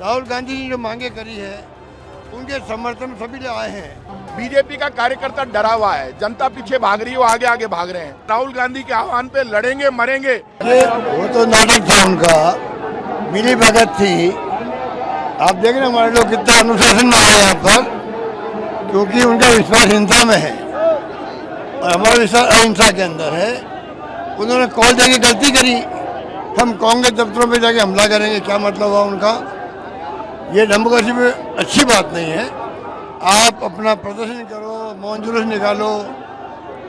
राहुल गांधी ने जो मांगे करी है उनके समर्थन में सभी लोग आए हैं। बीजेपी का कार्यकर्ता डरा हुआ है, जनता पीछे भाग रही है, वो आगे आगे भाग रहे हैं। राहुल गांधी के आह्वान पे लड़ेंगे मरेंगे। वो तो नाटक था उनका, मिली भगत थी। आप देख रहे हमारे लोग कितना अनुशासन में आए यहाँ पर, क्योंकि उनका विश्वास हिंसा में है और हमारा विश्वास अहिंसा के अंदर है। उन्होंने कॉल देके गलती करी, हम कांग्रेस दफ्तरों पे जाके हमला करेंगे, क्या मतलब हुआ उनका? ये डेमोक्रेसी में अच्छी बात नहीं है। आप अपना प्रदर्शन करो, मौन जुलूस निकालो,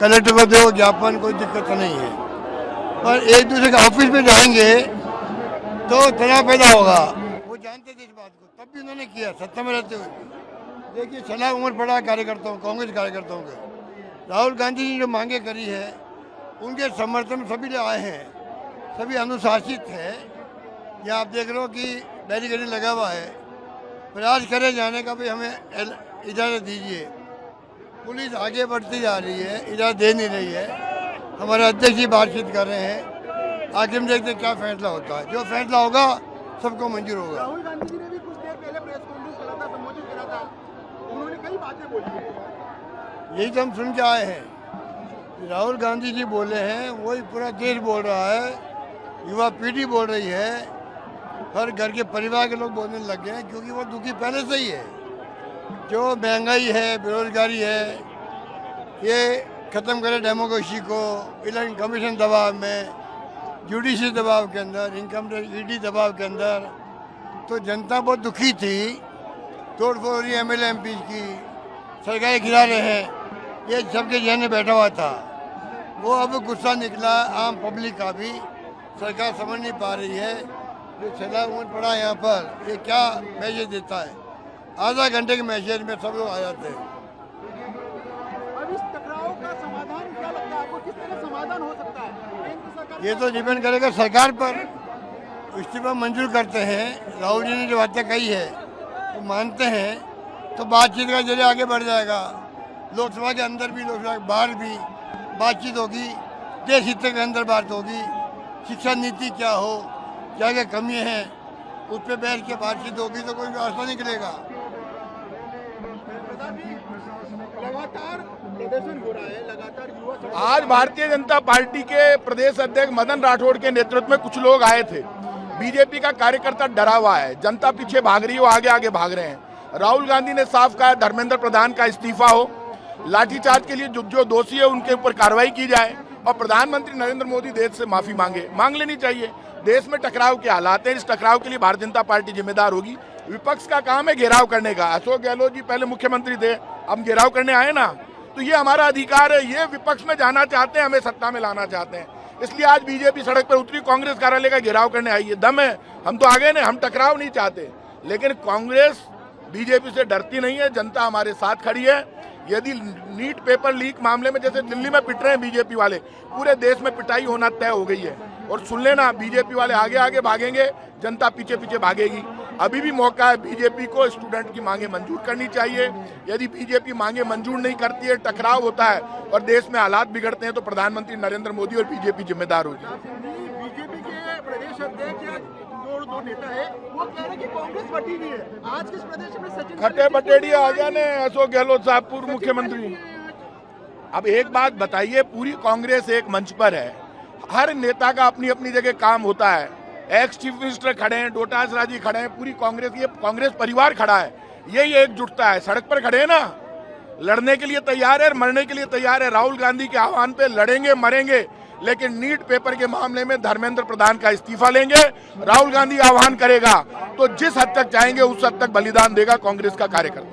कलेक्टर को दो ज्ञापन, कोई दिक्कत नहीं है। पर एक दूसरे के ऑफिस में जाएंगे तो तनाव पैदा होगा। वो जानते थे इस बात को, तब भी उन्होंने किया सत्ता में रहते हुए। देखिए सलाह उम्र पड़ा कार्यकर्ताओं, कांग्रेस कार्यकर्ताओं के। राहुल गांधी ने जो मांगे करी है उनके समर्थन में सभी लोग आए हैं, सभी अनुशासित है। यहाँ आप देख रहे हो कि बैरिकेडिंग लगा हुआ है, प्रयास करे जाने का भी हमें इजाज़त दीजिए। पुलिस आगे बढ़ती जा रही है, इजाज़त दे नहीं रही है। हमारे अध्यक्ष जी बातचीत कर रहे हैं, आगे हम देखते क्या फैसला होता है। जो फैसला होगा सबको मंजूर होगा। राहुल गांधी जी ने भी कुछ देर पहले प्रेस कॉन्फ्रेंस करा था, संबोधित करा था, उन्होंने कई बातें बोली। यही तो हम सुन के आए हैं। राहुल गांधी जी बोले हैं, वही पूरा देश बोल रहा है, युवा पीढ़ी बोल रही है, हर घर के परिवार के लोग बोलने लग गए हैं, क्योंकि वो दुखी पहले से ही है। जो महंगाई है, बेरोजगारी है, ये ख़त्म करे डेमोक्रेसी को, इलेक्शन कमीशन दबाव में, जुडिशरी दबाव के अंदर, इनकम टैक्स ईडी दबाव के अंदर, तो जनता बहुत दुखी थी। तोड़ फोड़ हो रही है MLA MP की, सरकारें गिरा रहे हैं, ये सबके जहन में बैठा हुआ था। वो अब गुस्सा निकला आम पब्लिक का भी, सरकार समझ नहीं पा रही है। जो सलाह उम्र पड़ा यहाँ पर, ये क्या मैसेज देता है? आधा घंटे के मैसेज में सब लोग आ जाते हैं। अब इस टकराव का समाधान क्या लगता है आपको, किस तरह समाधान हो सकता है? केंद्र सरकार ये तो डिपेंड करेगा सरकार पर। इस्तीफा मंजूर करते हैं, राहुल जी ने जो बातें कही है वो मानते हैं, तो बातचीत का जरिए आगे बढ़ जाएगा। लोकसभा के अंदर भी, लोकसभा के बाहर भी बातचीत होगी, देश हित के अंदर बात होगी। शिक्षा नीति क्या हो, क्या क्या कमियाँ हैं, उस पर बैठ के बातचीत होगी, तो कोई रास्ता निकलेगा। लगातार प्रदर्शन हो रहा है, लगातार युवा आज भारतीय जनता पार्टी के प्रदेश अध्यक्ष मदन राठौड़ के नेतृत्व में कुछ लोग आए थे। बीजेपी का कार्यकर्ता डरा हुआ है, जनता पीछे भाग रही है, वो आगे आगे भाग रहे हैं। राहुल गांधी ने साफ कहा धर्मेंद्र प्रधान का इस्तीफा हो, लाठीचार्ज के लिए जो दोषी है उनके ऊपर कार्रवाई की जाए, और प्रधानमंत्री नरेंद्र मोदी देश से माफी मांग लेनी चाहिए। देश में टकराव के हालात हैं, इस टकराव के लिए भारतीय जनता पार्टी जिम्मेदार होगी। विपक्ष का काम है घेराव करने का। अशोक गहलोत जी पहले मुख्यमंत्री थे, हम घेराव करने आए ना, तो ये हमारा अधिकार है। ये विपक्ष में जाना चाहते हैं, हमें सत्ता में लाना चाहते हैं, इसलिए आज बीजेपी सड़क पर उतरी, कांग्रेस कार्यालय का घेराव करने आई है। दम है, हम तो आगे नहीं, हम टकराव नहीं चाहते। लेकिन कांग्रेस बीजेपी से डरती नहीं है, जनता हमारे साथ खड़ी है। यदि नीट पेपर लीक मामले में जैसे दिल्ली में पिट रहे हैं बीजेपी वाले, पूरे देश में पिटाई होना तय हो गई है। और सुन लेना, बीजेपी वाले आगे आगे भागेंगे, जनता पीछे पीछे भागेगी। अभी भी मौका है, बीजेपी को स्टूडेंट की मांगे मंजूर करनी चाहिए। यदि बीजेपी मांगे मंजूर नहीं करती है, टकराव होता है और देश में हालात बिगड़ते हैं, तो प्रधानमंत्री नरेंद्र मोदी और बीजेपी जिम्मेदार होगी। बीजेपी के प्रदेश अध्यक्ष या दो नेता है, वो कह रहे हैं कि कांग्रेस बटी हुई है। आज किस प्रदेश में सचिन खट्टे बटेड़ी आ गया ने अशोक गहलोत साहब, पूर्व मुख्यमंत्री। अब एक बात बताइए, पूरी कांग्रेस एक मंच पर है, हर नेता का अपनी अपनी जगह काम होता है। एक्स चीफ मिनिस्टर खड़े हैं, डोटासरा जी खड़े हैं, पूरी कांग्रेस, ये कांग्रेस परिवार खड़ा है, यही एकजुटता है। सड़क पर खड़े हैं ना, लड़ने के लिए तैयार है, मरने के लिए तैयार है। राहुल गांधी के आह्वान पे लड़ेंगे मरेंगे, लेकिन नीट पेपर के मामले में धर्मेंद्र प्रधान का इस्तीफा लेंगे। राहुल गांधी आह्वान करेगा तो जिस हद तक जाएंगे उस हद तक बलिदान देगा कांग्रेस का कार्यकर्ता।